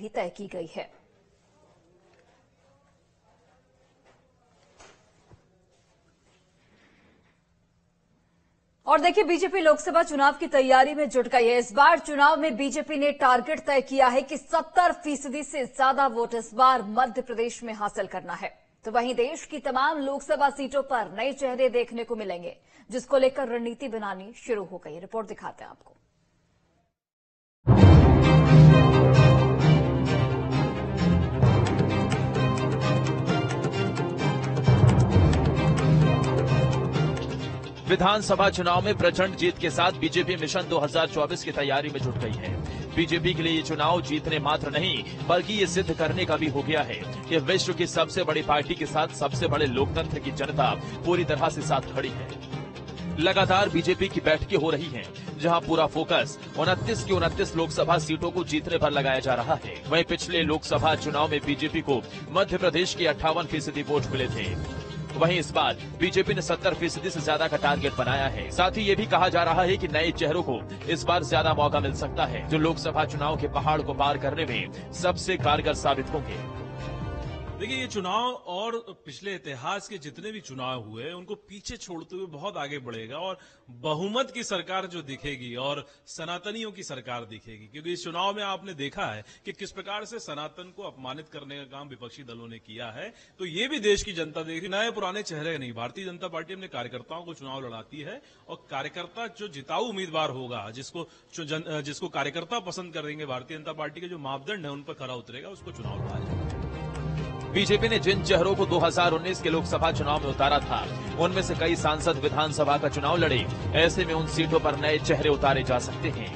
भी तय की गई है। और देखिए, बीजेपी लोकसभा चुनाव की तैयारी में जुट गई है। इस बार चुनाव में बीजेपी ने टारगेट तय किया है कि 70% से ज्यादा वोट इस बार मध्य प्रदेश में हासिल करना है। तो वहीं देश की तमाम लोकसभा सीटों पर नए चेहरे देखने को मिलेंगे, जिसको लेकर रणनीति बनानी शुरू हो गई। रिपोर्ट दिखाते हैं आपको। विधानसभा चुनाव में प्रचंड जीत के साथ बीजेपी मिशन 2024 की तैयारी में जुट गई है। बीजेपी के लिए ये चुनाव जीतने मात्र नहीं, बल्कि ये सिद्ध करने का भी हो गया है कि विश्व की सबसे बड़ी पार्टी के साथ सबसे बड़े लोकतंत्र की जनता पूरी तरह से साथ खड़ी है। लगातार बीजेपी की बैठकें हो रही हैं, जहां पूरा फोकस 29 की 29 लोकसभा सीटों को जीतने पर लगाया जा रहा है। वहीं पिछले लोकसभा चुनाव में बीजेपी को मध्य प्रदेश के 58% वोट मिले थे। वहीं इस बार बीजेपी ने 70% से ज्यादा का टारगेट बनाया है। साथ ही ये भी कहा जा रहा है कि नए चेहरों को इस बार ज्यादा मौका मिल सकता है, जो लोकसभा चुनाव के पहाड़ को पार करने में सबसे कारगर साबित होंगे। देखिए, ये चुनाव और पिछले इतिहास के जितने भी चुनाव हुए उनको पीछे छोड़ते हुए बहुत आगे बढ़ेगा और बहुमत की सरकार जो दिखेगी और सनातनियों की सरकार दिखेगी। क्योंकि इस चुनाव में आपने देखा है कि किस प्रकार से सनातन को अपमानित करने का काम विपक्षी दलों ने किया है। तो ये भी देश की जनता देख रही, नए पुराने चेहरे नहीं। भारतीय जनता पार्टी अपने कार्यकर्ताओं को चुनाव लड़ाती है और कार्यकर्ता जो जिताऊ उम्मीदवार होगा, जिसको कार्यकर्ता पसंद करेंगे, भारतीय जनता पार्टी के जो मापदंड है उन पर खरा उतरेगा, उसको चुनाव लड़ाएगा। बीजेपी ने जिन चेहरों को 2019 के लोकसभा चुनाव में उतारा था, उनमें से कई सांसद विधानसभा का चुनाव लड़े। ऐसे में उन सीटों पर नए चेहरे उतारे जा सकते हैं।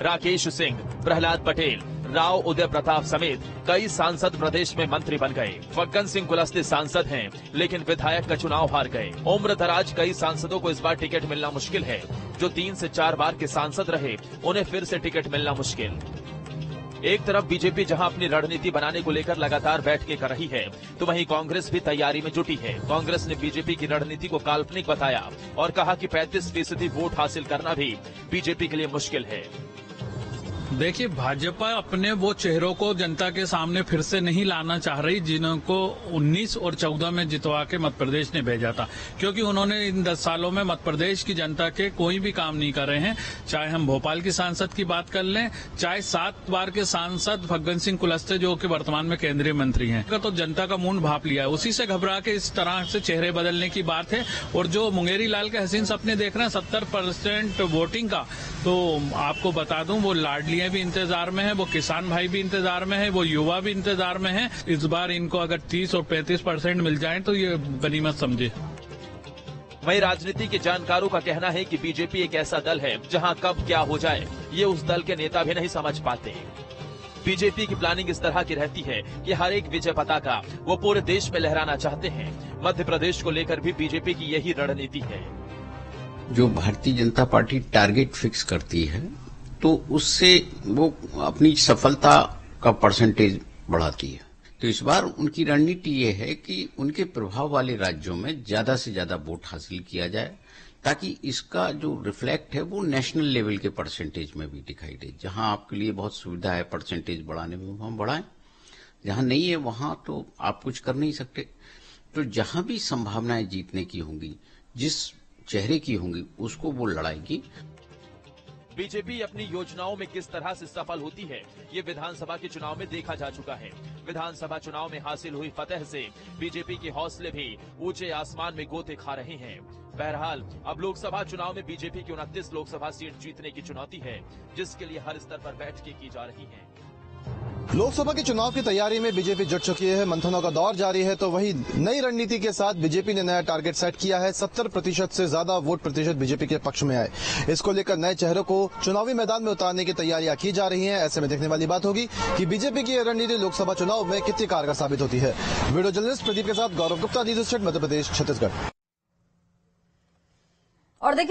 राकेश सिंह, प्रहलाद पटेल, राव उदय प्रताप समेत कई सांसद प्रदेश में मंत्री बन गए। फग्गन सिंह कुलस्ते सांसद हैं, लेकिन विधायक का चुनाव हार गए। उम्र दराज कई सांसदों को इस बार टिकट मिलना मुश्किल है। जो 3 से 4 बार के सांसद रहे, उन्हें फिर से टिकट मिलना मुश्किल। एक तरफ बीजेपी जहां अपनी रणनीति बनाने को लेकर लगातार बैठकें कर रही है, तो वहीं कांग्रेस भी तैयारी में जुटी है। कांग्रेस ने बीजेपी की रणनीति को काल्पनिक बताया और कहा कि 35% वोट हासिल करना भी बीजेपी के लिए मुश्किल है। देखिए, भाजपा अपने वो चेहरों को जनता के सामने फिर से नहीं लाना चाह रही, जिनको 19 और 14 में जितवा के मध्य प्रदेश ने भेजा था। क्योंकि उन्होंने इन 10 सालों में मध्य प्रदेश की जनता के कोई भी काम नहीं कर रहे हैं। चाहे हम भोपाल की सांसद की बात कर लें, चाहे 7 बार के सांसद फग्गन सिंह कुलस्ते जो कि वर्तमान में केंद्रीय मंत्री हैं, तो जनता का मूड भाप लिया है। उसी से घबरा के इस तरह से चेहरे बदलने की बात है। और जो मुंगेरी लाल के हसीन सपने देख रहे हैं 70% वोटिंग का, तो आपको बता दूं वो लाडली भी इंतजार में है, वो किसान भाई भी इंतजार में है, वो युवा भी इंतजार में है। इस बार इनको अगर 30 और 35% मिल जाए तो ये गनीमत समझे। वहीं राजनीति के जानकारों का कहना है कि बीजेपी एक ऐसा दल है जहां कब क्या हो जाए, ये उस दल के नेता भी नहीं समझ पाते। बीजेपी की प्लानिंग इस तरह की रहती है कि हर एक विजय पताका वो पूरे देश में लहराना चाहते हैं। मध्य प्रदेश को लेकर भी बीजेपी की यही रणनीति है। जो Bharatiya Janata party target fix करती है, तो उससे वो अपनी सफलता का परसेंटेज बढ़ाती है। तो इस बार उनकी रणनीति ये है कि उनके प्रभाव वाले राज्यों में ज्यादा से ज्यादा वोट हासिल किया जाए, ताकि इसका जो रिफ्लेक्ट है वो नेशनल लेवल के परसेंटेज में भी दिखाई दे। जहां आपके लिए बहुत सुविधा है परसेंटेज बढ़ाने में, वहां बढ़ाएं। जहां नहीं है वहां तो आप कुछ कर नहीं सकते। तो जहां भी संभावनाएं जीतने की होंगी, जिस चेहरे की होंगी, उसको वो लड़ाएगी। बीजेपी अपनी योजनाओं में किस तरह से सफल होती है, ये विधानसभा के चुनाव में देखा जा चुका है। विधानसभा चुनाव में हासिल हुई फतह से बीजेपी के हौसले भी ऊंचे आसमान में गोते खा रहे हैं। बहरहाल अब लोकसभा चुनाव में बीजेपी की 29 लोकसभा सीट जीतने की चुनौती है, जिसके लिए हर स्तर पर बैठकें की जा रही हैं। लोकसभा के चुनाव की तैयारी में बीजेपी जुट चुकी है। मंथनों का दौर जारी है। तो वही नई रणनीति के साथ बीजेपी ने नया टारगेट सेट किया है। 70% से ज्यादा वोट प्रतिशत बीजेपी के पक्ष में आए। इसको लेकर नए चेहरों को चुनावी मैदान में उतारने की तैयारियां की जा रही हैं। ऐसे में देखने वाली बात होगी कि बीजेपी की यह रणनीति लोकसभा चुनाव में कितनी कारगर साबित होती है। वीडियो जर्नलिस्ट प्रदीप के साथ गौरव गुप्ता, न्यूज स्टेट, मध्य प्रदेश, छत्तीसगढ़। और देखिए